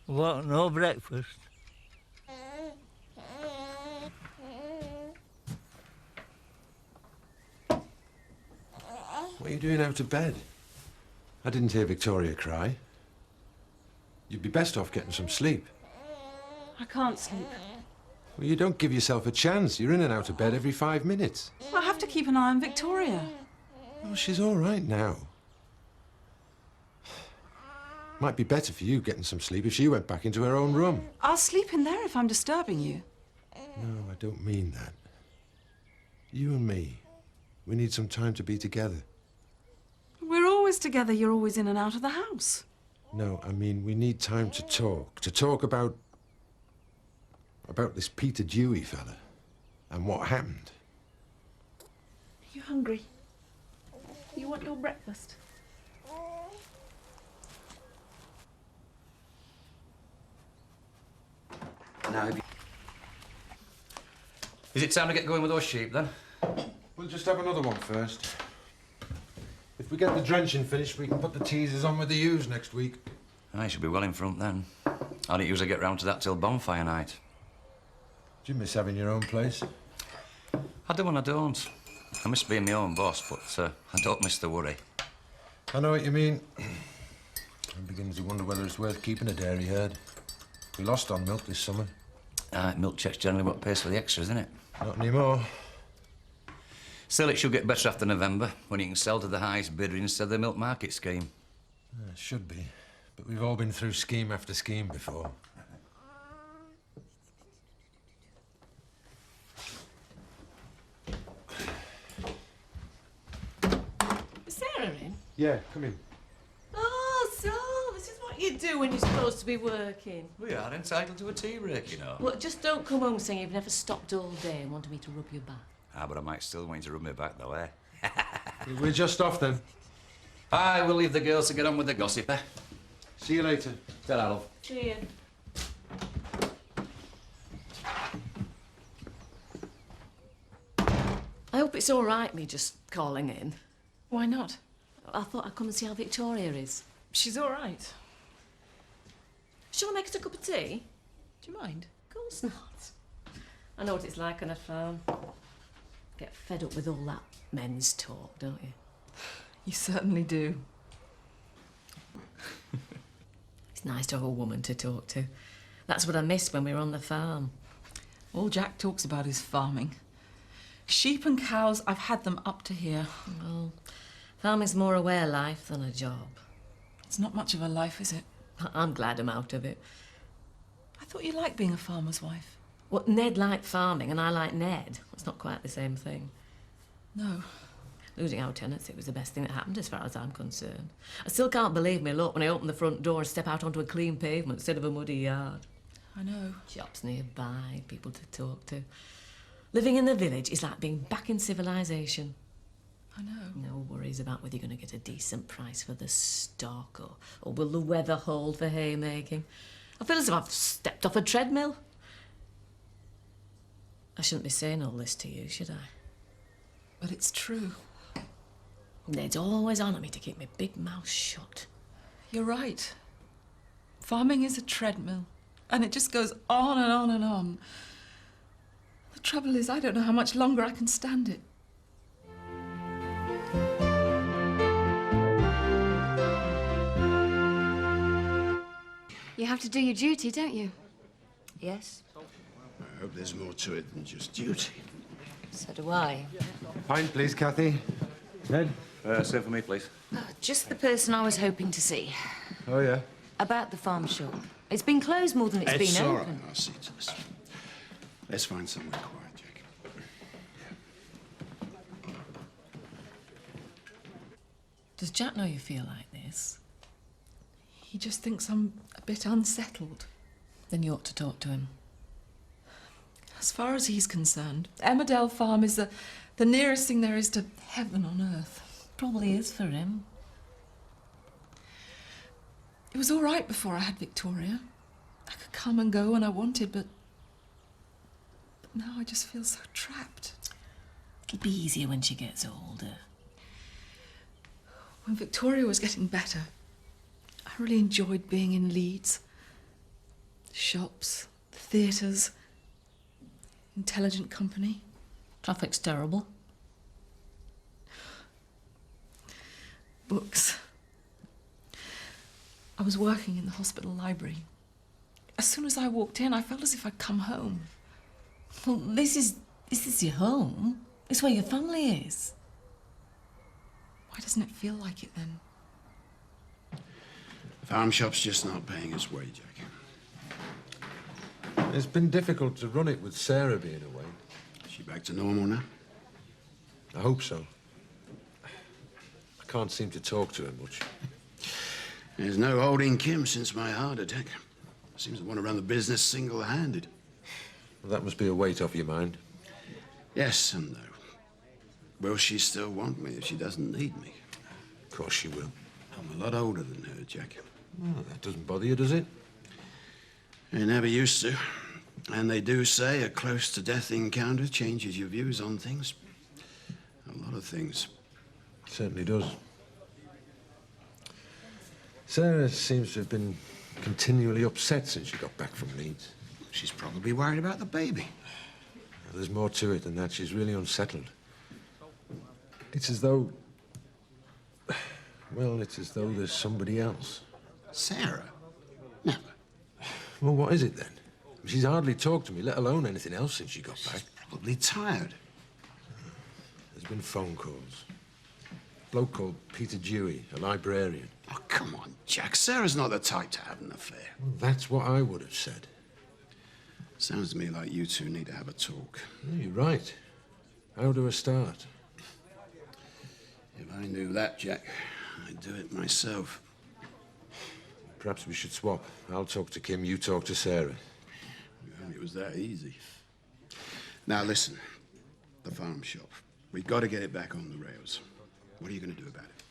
What, no breakfast? What are you doing out of bed? I didn't hear Victoria cry. You'd be best off getting some sleep. I can't sleep. Well, you don't give yourself a chance. You're in and out of bed every 5 minutes. I have to keep an eye on Victoria. Oh, she's all right now. Might be better for you getting some sleep if she went back into her own room. I'll sleep in there if I'm disturbing you. No, I don't mean that. You and me, we need some time to be together. We're always together. You're always in and out of the house. No, I mean, we need time to talk about this Peter Dewey fella and what happened. Are you hungry? You want your breakfast? Now, is it time to get going with those sheep, then? We'll just have another one first. If we get the drenching finished, we can put the teasers on with the ewes next week. I should be well in front then. I don't usually get round to that till bonfire night. Do you miss having your own place? I do and I don't. I miss being my own boss, but I don't miss the worry. I know what you mean. I'm beginning to wonder whether it's worth keeping a dairy herd. We lost on milk this summer. Milk check's generally what pays for the extras, isn't it? Not anymore. Still, it should get better after November, when you can sell to the highest bidder instead of the milk market scheme. It should be. But we've all been through scheme after scheme before. Is Sarah in? Yeah, come in. Oh, so this is what you do when you're supposed to be working. We are entitled to a tea break, you know. Well, just don't come home saying you've never stopped all day and wanted me to rub your back. But I might still want you to rub me back, though, eh? We're just off then. I will leave the girls to get on with the gossip, eh? See you later. Ta-ra, love. Cheers. I hope it's all right, me just calling in. Why not? I thought I'd come and see how Victoria is. She's all right. Shall I make us a cup of tea? Do you mind? Of course not. I know what it's like on a farm. Get fed up with all that men's talk, don't you? You certainly do. It's nice to have a woman to talk to. That's what I missed when we were on the farm. All Jack talks about is farming. Sheep and cows, I've had them up to here. Well, farming's more a way of life than a job. It's not much of a life, is it? I'm glad I'm out of it. I thought you liked being a farmer's wife. Well, Ned liked farming and I like Ned. It's not quite the same thing. No. Losing our tenants, it was the best thing that happened as far as I'm concerned. I still can't believe me luck when I open the front door and step out onto a clean pavement instead of a muddy yard. I know. Shops nearby, people to talk to. Living in the village is like being back in civilization. I know. No worries about whether you're going to get a decent price for the stock or will the weather hold for haymaking. I feel as if I've stepped off a treadmill. I shouldn't be saying all this to you, should I? But it's true. Ned's always on at me to keep my big mouth shut. You're right. Farming is a treadmill, and it just goes on and on and on. The trouble is, I don't know how much longer I can stand it. You have to do your duty, don't you? Yes? I hope there's more to it than just duty. So do I. Pint, please, Kathy. Ned? Same for me, please. Just the person I was hoping to see. Oh, yeah? About the farm shop. It's been closed more than it's been all open. right. I'll see to this. Let's find somewhere quiet, Jake. Does Jack know you feel like this? He just thinks I'm a bit unsettled. Then you ought to talk to him. As far as he's concerned, Emmerdale Farm is the nearest thing there is to heaven on earth. Probably is for him. It was all right before I had Victoria. I could come and go when I wanted, but now I just feel so trapped. It'll be easier when she gets older. When Victoria was getting better, I really enjoyed being in Leeds. Shops, theatres, intelligent company. Traffic's terrible. Books. I was working in the hospital library. As soon as I walked in, I felt as if I'd come home. Well, this is your home. It's where your family is. Why doesn't it feel like it then? The farm shop's just not paying its way, Jack. It's been difficult to run it with Sarah being away. Is she back to normal now? I hope so. I can't seem to talk to her much. There's no holding Kim since my heart attack. Seems to want to run the business single-handed. Well, that must be a weight off your mind. Yes and no. Will she still want me if she doesn't need me? Of course she will. I'm a lot older than her, Jack. Well, that doesn't bother you, does it? They never used to. And they do say a close-to-death encounter changes your views on things. A lot of things. Certainly does. Sarah seems to have been continually upset since she got back from Leeds. She's probably worried about the baby. There's more to it than that. She's really unsettled. It's as though... Well, it's as though there's somebody else. Sarah? Never. Well, what is it then? She's hardly talked to me, let alone anything else since she got back. Probably tired. There's been phone calls. A bloke called Peter Dewey, a librarian. Oh, come on, Jack. Sarah's not the type to have an affair. Well, that's what I would have said. Sounds to me like you two need to have a talk. Yeah, you're right. How do I start? If I knew that, Jack, I'd do it myself. Perhaps we should swap. I'll talk to Kim, you talk to Sarah. If only it was that easy. Now, listen. The farm shop. We've got to get it back on the rails. What are you going to do about it?